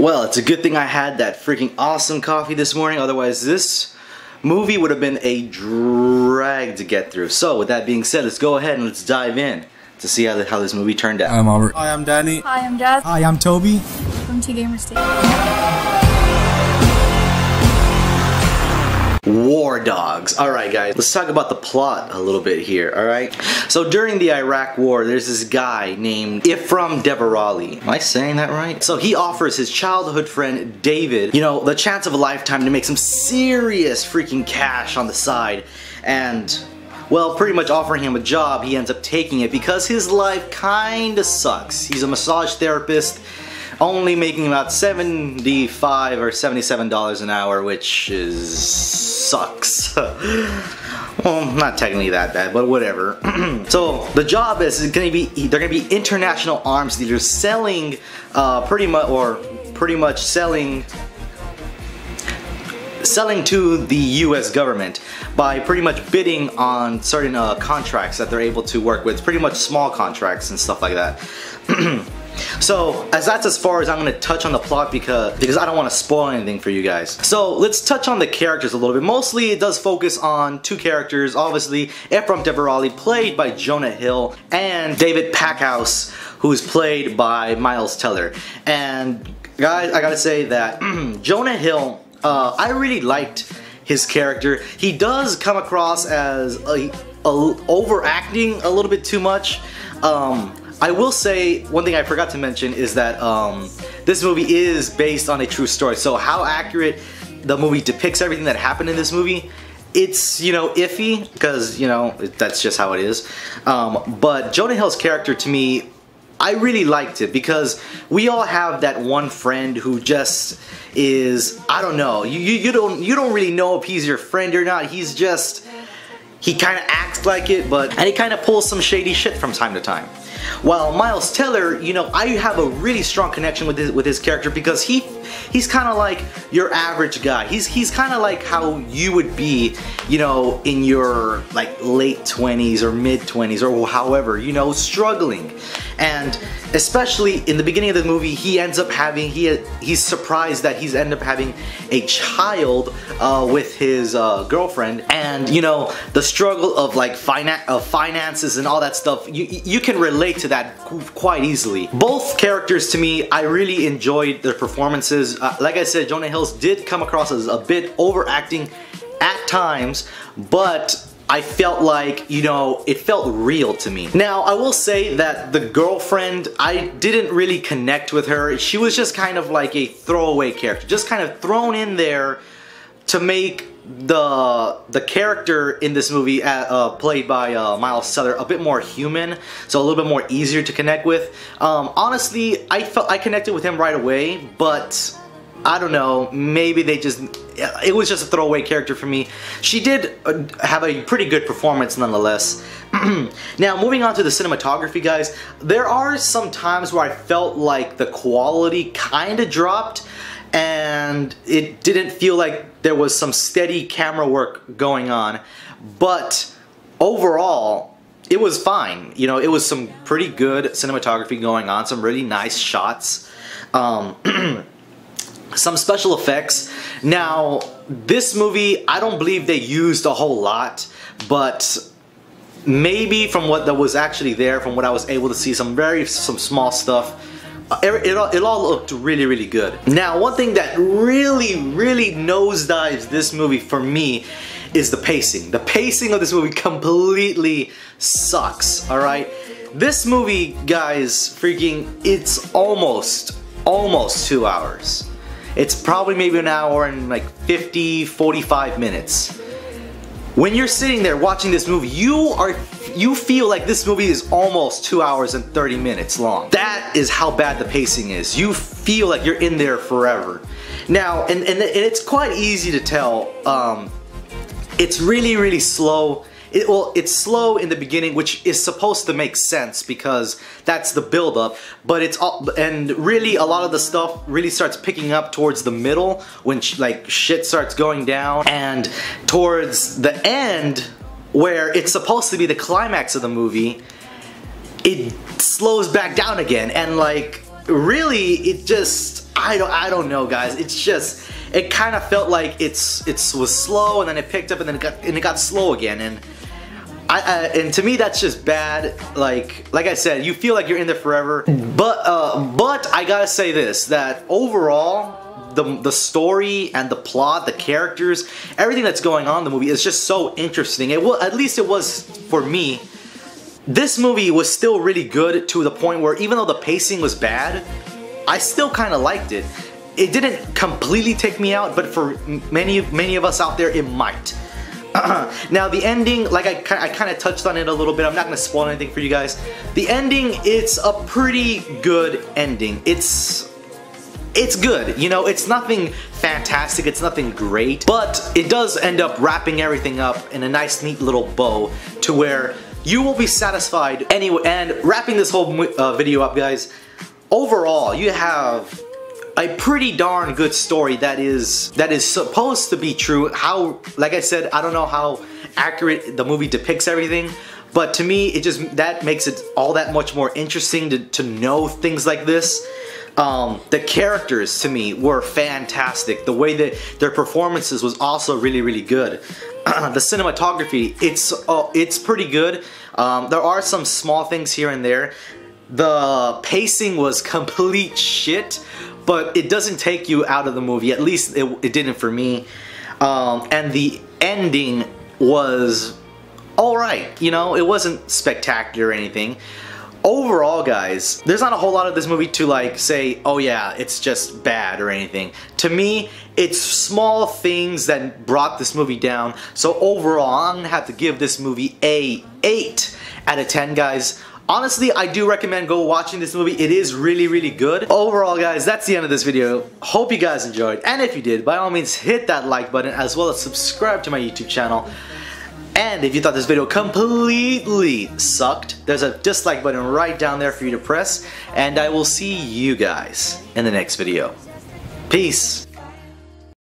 Well, it's a good thing I had that freaking awesome coffee this morning, otherwise this movie would have been a drag to get through. So with that being said, let's go ahead and let's dive in to see how this movie turned out. I'm Albert. Hi, I'm Danny. Hi, I'm Jazz. Hi, I'm Toby. Welcome to Gamer State. War Dogs. Alright guys, let's talk about the plot a little bit here, alright? So during the Iraq War, there's this guy named Ephraim Devarali. Am I saying that right? So he offers his childhood friend David, you know, the chance of a lifetime to make some serious freaking cash on the side. And, well, pretty much offering him a job, he ends up taking it because his life kinda sucks. He's a massage therapist, only making about $75 or $77 an hour, which sucks. Well, not technically that bad, but whatever. So the job is they're gonna be international arms dealers selling pretty much selling to the US government by pretty much bidding on certain contracts that they're able to work with, pretty much small contracts and stuff like that. So that's as far as I'm going to touch on the plot because I don't want to spoil anything for you guys. So let's touch on the characters a little bit. Mostly it does focus on two characters, obviously Ephraim Devarali, played by Jonah Hill, and David Packhouse, who's played by Miles Teller. And guys, I gotta say that Jonah Hill, I really liked his character. He does come across as overacting a little bit too much. I will say, one thing I forgot to mention is that this movie is based on a true story. So how accurate the movie depicts everything that happened in this movie, it's, you know, iffy, because, you know, that's just how it is. But Jonah Hill's character, to me, I really liked it because we all have that one friend who just is, I don't know, you don't really know if he's your friend or not. He's just, he kind of acts like it, and he kind of pulls some shady shit from time to time. While Miles Teller, you know, I have a really strong connection with his character because he's kind of like your average guy. He's kind of like how you would be, you know, in your like late 20s or mid 20s or however, you know, struggling. And especially in the beginning of the movie, he ends up having, he's surprised that he's ended up having a child with his girlfriend, and you know, the struggle of like finances and all that stuff, you can relate to that quite easily. Both characters, to me, I really enjoyed their performances. Like I said, Jonah Hill did come across as a bit overacting at times, but I felt like, you know, it felt real to me. Now, I will say that the girlfriend, I didn't really connect with her. She was just kind of like a throwaway character, just kind of thrown in there to make the character in this movie played by Miles Teller a bit more human, so a little bit more easier to connect with. Honestly, I connected with him right away, but I don't know, maybe it was just a throwaway character for me. She did have a pretty good performance nonetheless. Now, moving on to the cinematography, guys, there are some times where I felt like the quality kind of dropped, and it didn't feel like there was some steady camera work going on, but overall, it was fine. You know, it was some pretty good cinematography going on, some really nice shots. Some special effects. Now, this movie, I don't believe they used a whole lot, but maybe from what that was actually there, from what I was able to see, some small stuff, it all looked really, really good. Now, one thing that really nosedives this movie for me is the pacing. The pacing of this movie completely sucks, alright? This movie, guys, it's almost 2 hours. It's probably maybe an hour and like 45 minutes. When you're sitting there watching this movie, you feel like this movie is almost 2 hours and 30 minutes long. That is how bad the pacing is. You feel like you're in there forever. Now, and it's quite easy to tell. It's really slow. It's slow in the beginning, which is supposed to make sense because that's the build-up, but and really a lot of the stuff really starts picking up towards the middle when like shit starts going down, and towards the end where it's supposed to be the climax of the movie, it slows back down again, and like really it just I don't know, guys. It's just, it kind of felt like it was slow, and then it picked up, and then it got slow again, and and to me that's just bad. Like I said, you feel like you're in there forever. But I gotta say this, that overall, the story and the plot, the characters, everything that's going on in the movie is just so interesting. At least it was for me. This movie was still really good to the point where even though the pacing was bad, I still kind of liked it. It didn't completely take me out, but for many of us out there, it might. Now the ending, like I kind of touched on it a little bit. I'm not going to spoil anything for you guys. The ending, it's a pretty good ending. It's good, you know, it's nothing fantastic, it's nothing great, but it does end up wrapping everything up in a nice, neat little bow to where you will be satisfied anyway. And wrapping this whole video up, guys, overall, you have a pretty darn good story that is supposed to be true. How, like I said, I don't know how accurate the movie depicts everything, but to me, that makes it all that much more interesting to know things like this. The characters to me were fantastic. The way that their performances was also really, really good. The cinematography, it's pretty good. There are some small things here and there. The pacing was complete shit, but it doesn't take you out of the movie. At least it didn't for me. And the ending was alright, you know, it wasn't spectacular or anything. Overall, guys, there's not a whole lot of this movie to like say, oh yeah, it's just bad or anything. To me, it's small things that brought this movie down. So overall, I'm gonna have to give this movie a 8 out of 10, guys. Honestly, I do recommend go watching this movie. It is really, really good. Overall, guys, that's the end of this video. Hope you guys enjoyed. And if you did, by all means, hit that like button as well as subscribe to my YouTube channel. And if you thought this video completely sucked, there's a dislike button right down there for you to press. And I will see you guys in the next video. Peace.